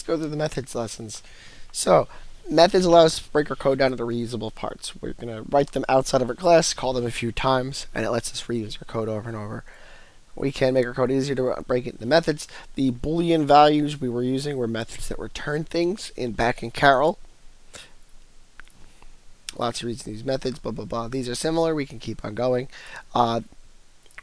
go through the methods lessons. So, methods allow us to break our code down into reusable parts. We're going to write them outside of our class, call them a few times, and it lets us reuse our code over and over. We can make our code easier to break it into methods. The Boolean values we were using were methods that return things back in Carol. Lots of reasons to use methods, blah, blah, blah. These are similar. We can keep on going.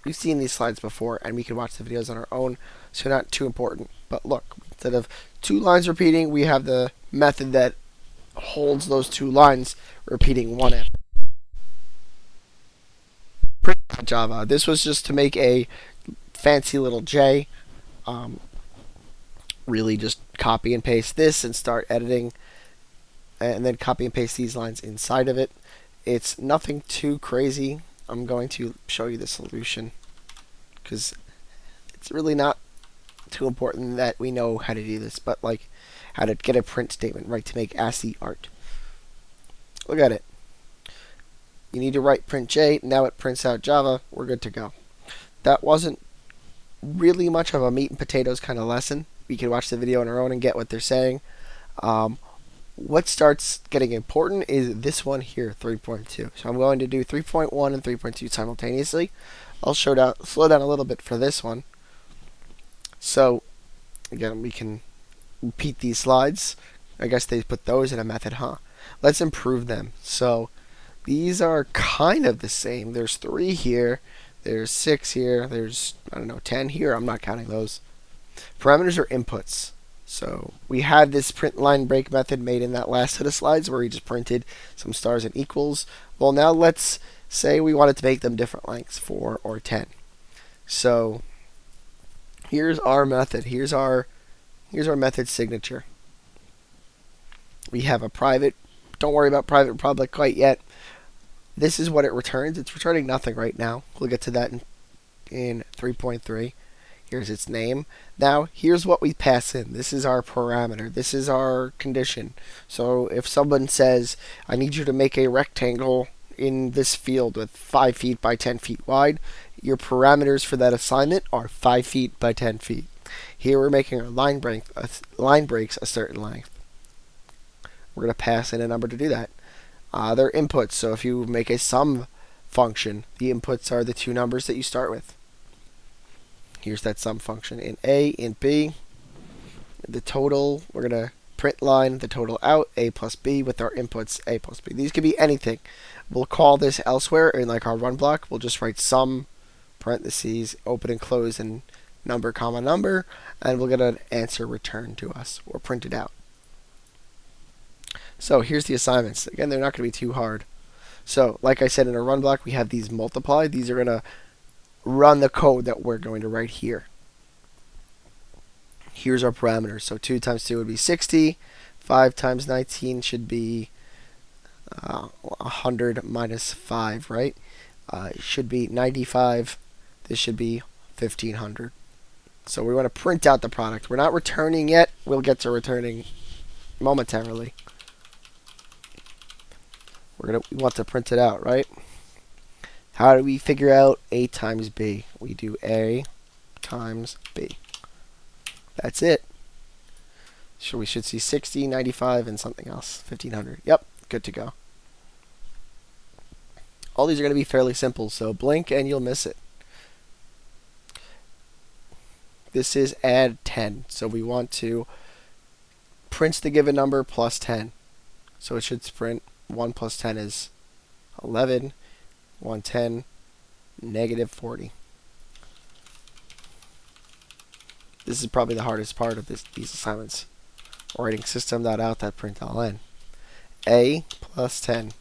We've seen these slides before, and we can watch the videos on our own, so not too important. But look, instead of 2 lines repeating, we have the method that holds those 2 lines repeating one after. Java. This was just to make a fancy little J. Really just copy and paste this and start editing, and then copy and paste these lines inside of it. It's nothing too crazy. I'm going to show you the solution because it's really not too important that we know how to do this, but like how to get a print statement right to make ASCII art. Look at it. You need to write print J. Now it prints out Java. We're good to go. That wasn't really much of a meat and potatoes kind of lesson. We can watch the video on our own and get what they're saying. What starts getting important is this one here, 3.2. So I'm going to do 3.1 and 3.2 simultaneously. I'll slow down a little bit for this one. So again, we can repeat these slides. I guess they put those in a method, huh? Let's improve them. So these are kind of the same. There's 3 here. There's 6 here. There's, I don't know, 10 here. I'm not counting those. Parameters are inputs. So we had this print line break method made in that last set of slides where we just printed some stars and equals. Well, now let's say we wanted to make them different lengths, 4 or 10. So here's our method. Here's our method signature. We have a private. Don't worry about private and public quite yet. This is what it returns. It's returning nothing right now. We'll get to that in 3.3. Here's its name. Now, here's what we pass in. This is our parameter. This is our condition. So if someone says, I need you to make a rectangle in this field with 5 feet by 10 feet wide, your parameters for that assignment are 5 feet by 10 feet. Here we're making our line breaks a certain length. We're going to pass in a number to do that. They're inputs. So if you make a sum function, the inputs are the 2 numbers that you start with. Here's that sum function in A, in B. The total, we're going to print line the total out, A plus B, with our inputs A plus B. These could be anything. We'll call this elsewhere in like our run block. We'll just write sum, parentheses, open and close, and number, comma, number, and we'll get an answer returned to us or printed out. So here's the assignments. Again, they're not going to be too hard. So like I said, in a run block, we have these multiply. These are going to run the code that we're going to write here. Here's our parameters. So 2 times 2 would be 60. 5 times 19 should be 100 minus 5, right? It should be 95. This should be 1500. So we want to print out the product. We're not returning yet. We'll get to returning momentarily. We want to print it out, right? How do we figure out A times B? We do A times B. That's it. So we should see 60, 95, and something else. 1500. Yep, good to go. All these are going to be fairly simple, so blink and you'll miss it. This is add 10. So we want to print the given number plus 10. So it should print 1 plus 10 is 11. 110, negative 40. This is probably the hardest part of these assignments. Writing system.out.println. A plus 10.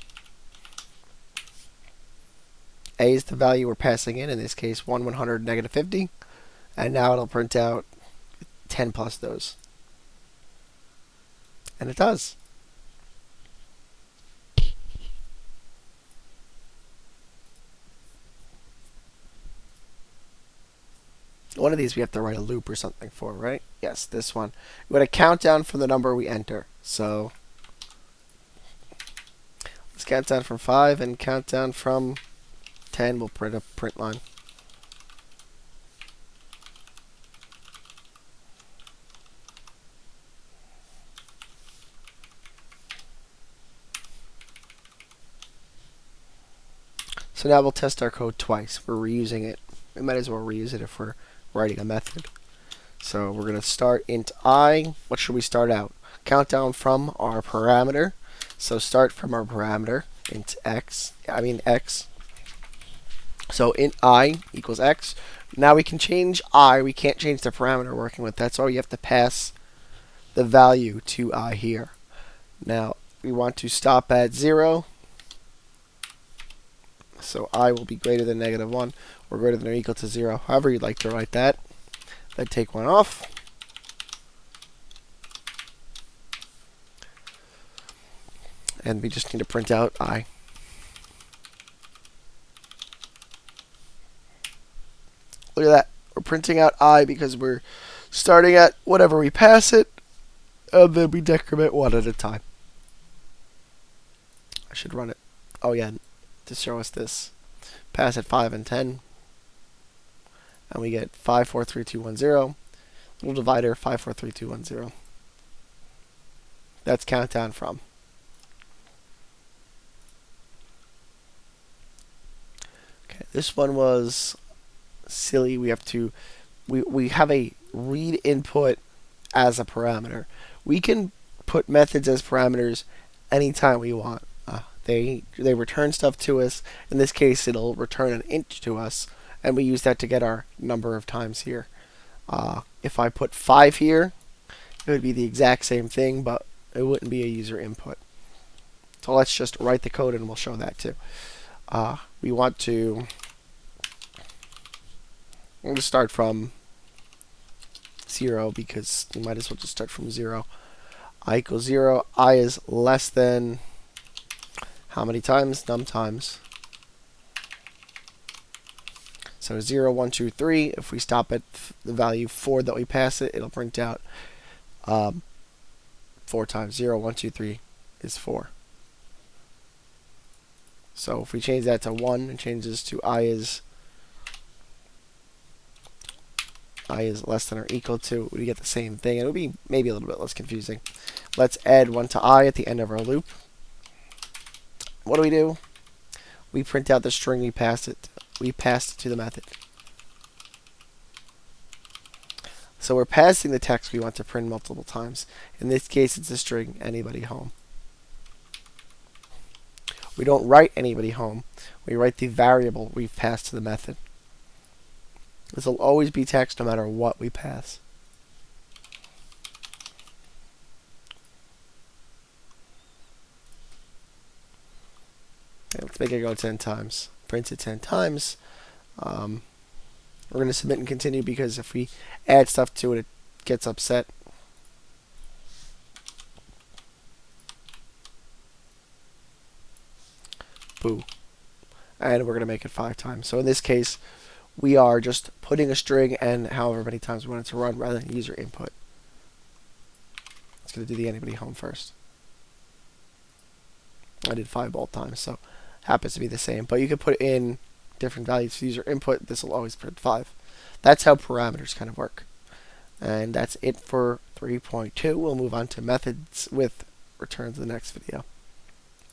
A is the value we're passing in this case 1 100, negative 50. And now it'll print out 10 plus those. And it does. One of these we have to write a loop or something for, right? Yes, this one. We want to count down from the number we enter. So let's count down from 5 and count down from 10. We'll print a print line. So now we'll test our code twice. We're reusing it. We might as well reuse it if we're writing a method. So we're going to start int I. What should we start out? Countdown from our parameter. So start from our parameter, int x. So int I equals x. Now we can change I. We can't change the parameter we're working with. That's why you have to pass the value to I here. Now we want to stop at 0. So I will be greater than -1 or greater than or equal to 0. However you'd like to write that. Then take one off. And we just need to print out I. Look at that. We're printing out I because we're starting at whatever we pass it, and then we decrement one at a time. I should run it. Oh yeah, to show us this. Pass at 5 and 10. And we get 5, 4, 3, 2, 1, 0. Little divider, 5, 4, 3, 2, 1, 0. That's countdown from. Okay, this one was silly. We have to we have a read input as a parameter. We can put methods as parameters anytime we want. They return stuff to us. In this case, it'll return an int to us, and we use that to get our number of times here. If I put 5 here, it would be the exact same thing, but it wouldn't be a user input. So let's just write the code and we'll show that too. We want to start from 0 because we might as well just start from 0. I equals 0. I is less than how many times? Num times. So 0, 1, 2, 3. If we stop at the value 4 that we pass it, it'll print out 4 times. 0, 1, 2, 3 is 4. So if we change that to 1 and change this to I is less than or equal to, we get the same thing. It would be maybe a little bit less confusing. Let's add 1 to I at the end of our loop. What do? We print out the string we passed it to the method. So we're passing the text we want to print multiple times. In this case, it's a string, anybody home. We don't write anybody home. We write the variable we've passed to the method. This will always be text no matter what we pass. Okay, let's make it go 10 times. Print it 10 times. We're going to submit and continue because if we add stuff to it, it gets upset. Boo. And we're going to make it 5 times. So in this case, we are just putting a string and however many times we want it to run rather than user input. It's going to do the anybody home first. I did 5 both times, so happens to be the same. But you can put in different values for user input. This will always print 5. That's how parameters kind of work. And that's it for 3.2. We'll move on to methods with returns in the next video.